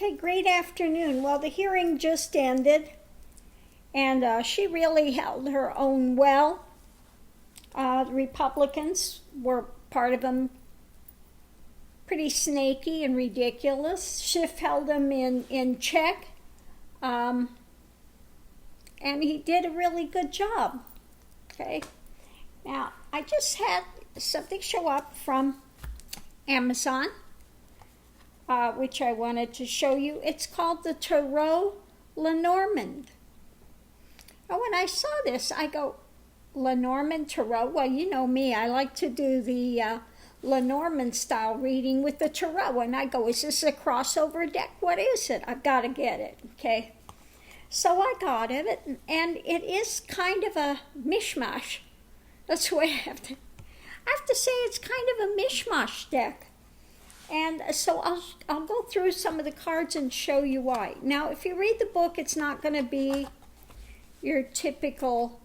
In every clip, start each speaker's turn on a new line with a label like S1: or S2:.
S1: Okay, great afternoon. Well, the hearing just ended, and she really held her own well. The Republicans were part of them pretty snaky and ridiculous. Schiff held them in check, and he did a really good job. Okay, now I just had something show up from Amazon, which I wanted to show you. It's called the Tarot Lenormand. And when I saw this, I go, Lenormand Tarot? Well, you know me, I like to do the Lenormand style reading with the Tarot. And I go, is this a crossover deck? What is it? I've got to get it, okay? So I got it, and it is kind of a mishmash. That's the way I have to say it's kind of a mishmash deck. And so I'll go through some of the cards and show you why. Now, if you read the book, it's not going to be your typical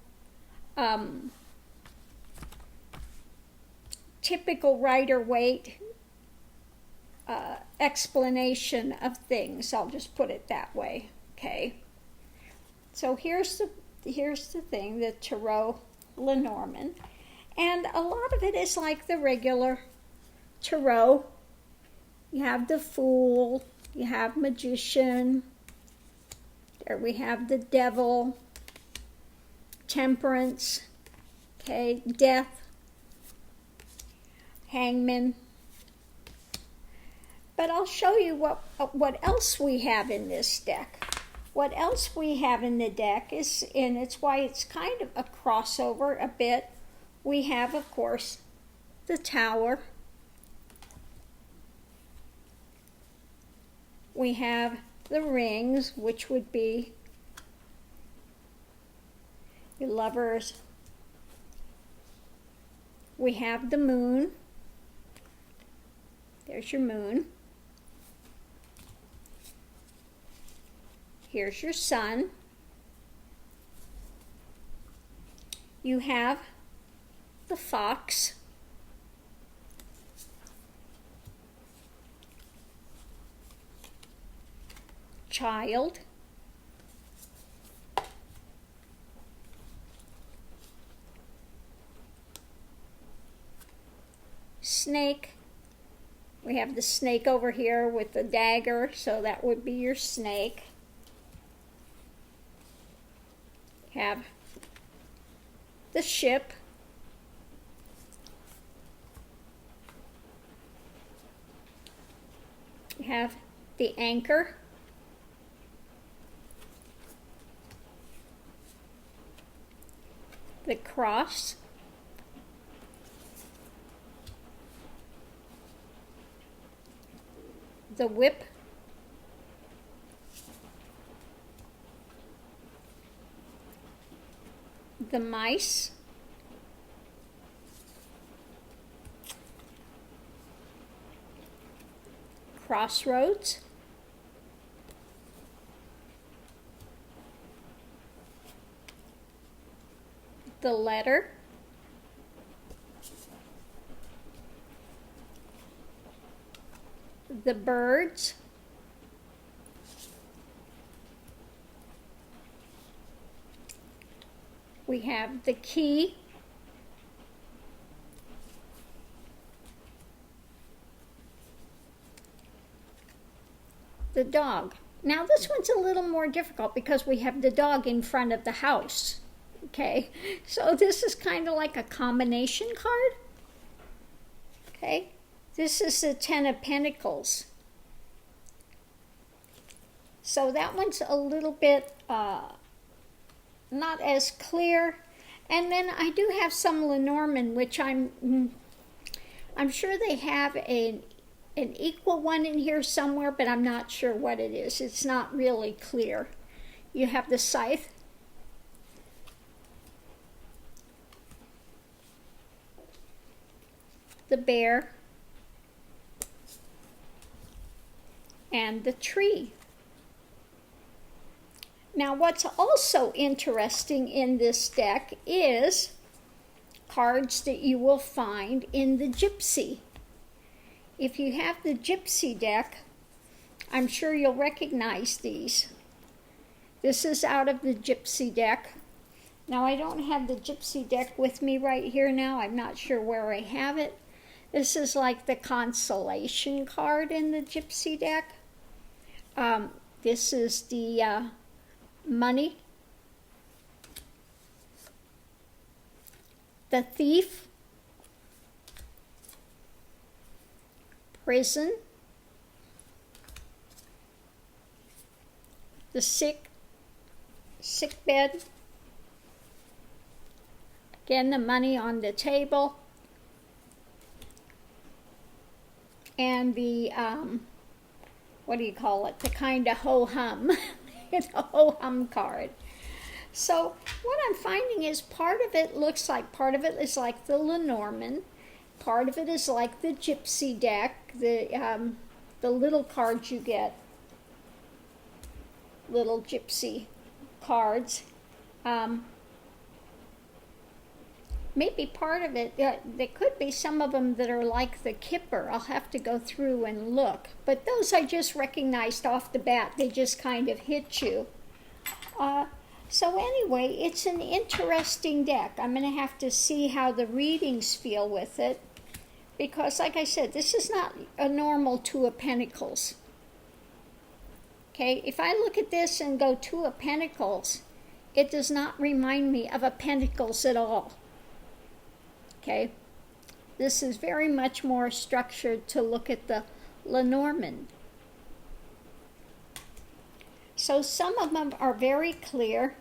S1: Rider-Waite explanation of things. I'll just put it that way. Okay. So here's the thing, the Tarot Lenormand, and a lot of it is like the regular tarot. You have the Fool, you have Magician, there we have the Devil, Temperance, okay, Death, Hangman. But I'll show you what else we have in this deck. What else we have in the deck is, and it's why it's kind of a crossover a bit, we have, of course, the Tower. We have the Rings, which would be your lovers. We have the Moon. There's your Moon. Here's your Sun. You have the Fox. Child. Snake. We have the snake over here with the dagger, so that would be your snake. Have the Ship. You have the Anchor. The Cross. The Whip. The Mice. Crossroads. The Letter. The Birds. We have the Key. The Dog. Now this one's a little more difficult because we have the dog in front of the house. Okay, so this is kind of like a combination card. Okay, this is the Ten of Pentacles. So that one's a little bit not as clear. And then I do have some Lenormand, which I'm sure they have an equal one in here somewhere, but I'm not sure what it is. It's not really clear. You have the Scythe. The Bear. And the Tree. Now, what's also interesting in this deck is cards that you will find in the Gypsy. If you have the Gypsy deck, I'm sure you'll recognize these. This is out of the Gypsy deck. Now, I don't have the Gypsy deck with me right here now. I'm not sure where I have it. This is like the consolation card in the Gypsy deck. This is the money, the thief, prison, the sick bed, again the money on the table, and the what do you call it, the kind of ho-hum, the ho-hum card. So what I'm finding is part of it is like the Lenormand, part of it is like the Gypsy deck, the little cards you get, little Gypsy cards. Maybe part of it, there could be some of them that are like the Kipper. I'll have to go through and look. But those I just recognized off the bat. They just kind of hit you. So anyway, it's an interesting deck. I'm going to have to see how the readings feel with it. Because like I said, this is not a normal Two of Pentacles. Okay, if I look at this and go Two of Pentacles, it does not remind me of a Pentacles at all. Okay, this is very much more structured to look at the Lenormand. So some of them are very clear.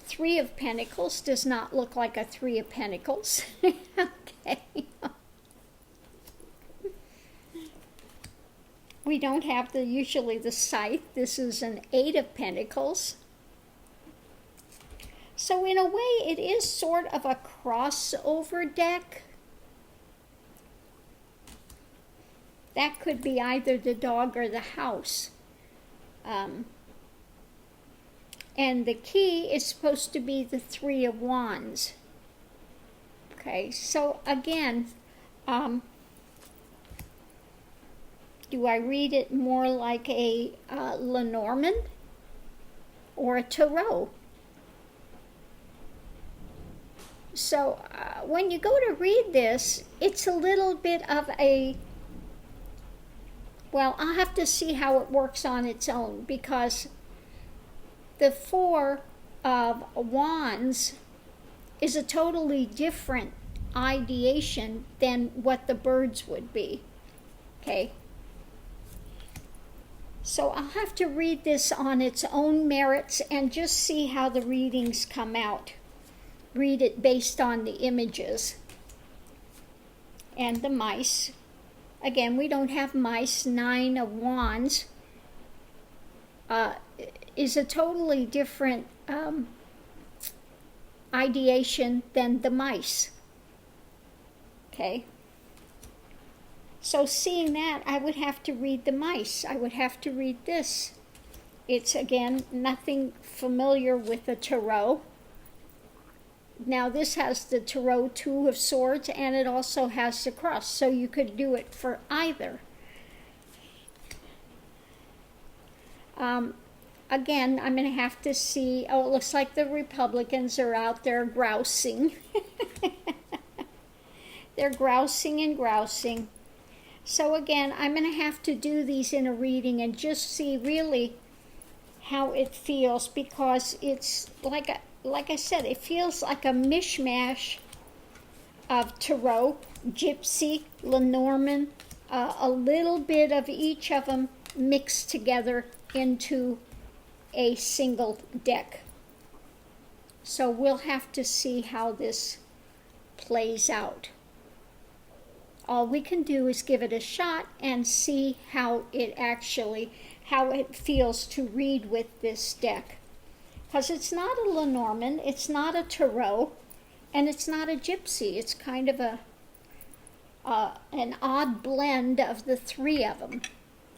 S1: Three of Pentacles does not look like a Three of Pentacles. Okay. We don't have usually the Scythe. This is an Eight of Pentacles. So in a way, it is sort of a crossover deck. That could be either the dog or the house. And the key is supposed to be the Three of Wands. Okay, so again, do I read it more like a Lenormand or a Tarot? So when you go to read this, it's a little bit of a, well, I'll have to see how it works on its own, because the Four of Wands is a totally different ideation than what the birds would be. Okay. So I'll have to read this on its own merits and just see how the readings come out. Read it based on the images. And the mice. Again, we don't have mice. Nine of Wands is a totally different ideation than the mice. Okay. So seeing that, I would have to read the mice. I would have to read this. It's, again, nothing familiar with the Tarot. Now this has the Tarot Two of Swords, and it also has the cross, so you could do it for either. Again, I'm going to have to see, oh, it looks like the Republicans are out there grousing. They're grousing and grousing. So again, I'm going to have to do these in a reading and just see really how it feels, because it's like I said, it feels like a mishmash of Tarot, Gypsy, Lenormand, a little bit of each of them mixed together into a single deck. So we'll have to see how this plays out. All we can do is give it a shot and see how it feels to read with this deck. Because it's not a Lenormand, it's not a Tarot, and it's not a Gypsy. It's kind of an odd blend of the three of them.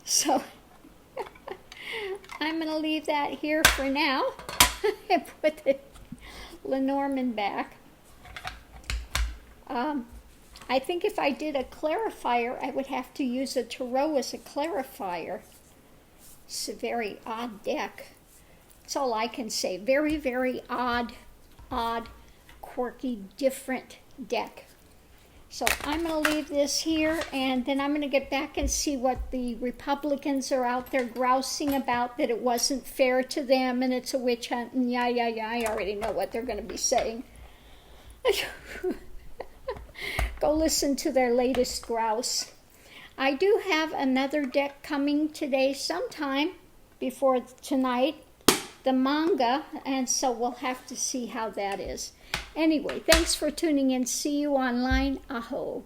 S1: So I'm going to leave that here for now and put the Lenormand back. I think if I did a clarifier, I would have to use a Tarot as a clarifier. It's a very odd deck. That's all I can say. Very, very odd, quirky, different deck. So I'm going to leave this here, and then I'm going to get back and see what the Republicans are out there grousing about, that it wasn't fair to them and it's a witch hunt, and yeah, I already know what they're going to be saying. Go listen to their latest grouse. I do have another deck coming today sometime before tonight, the manga, and so we'll have to see how that is. Anyway, thanks for tuning in. See you online. Aho.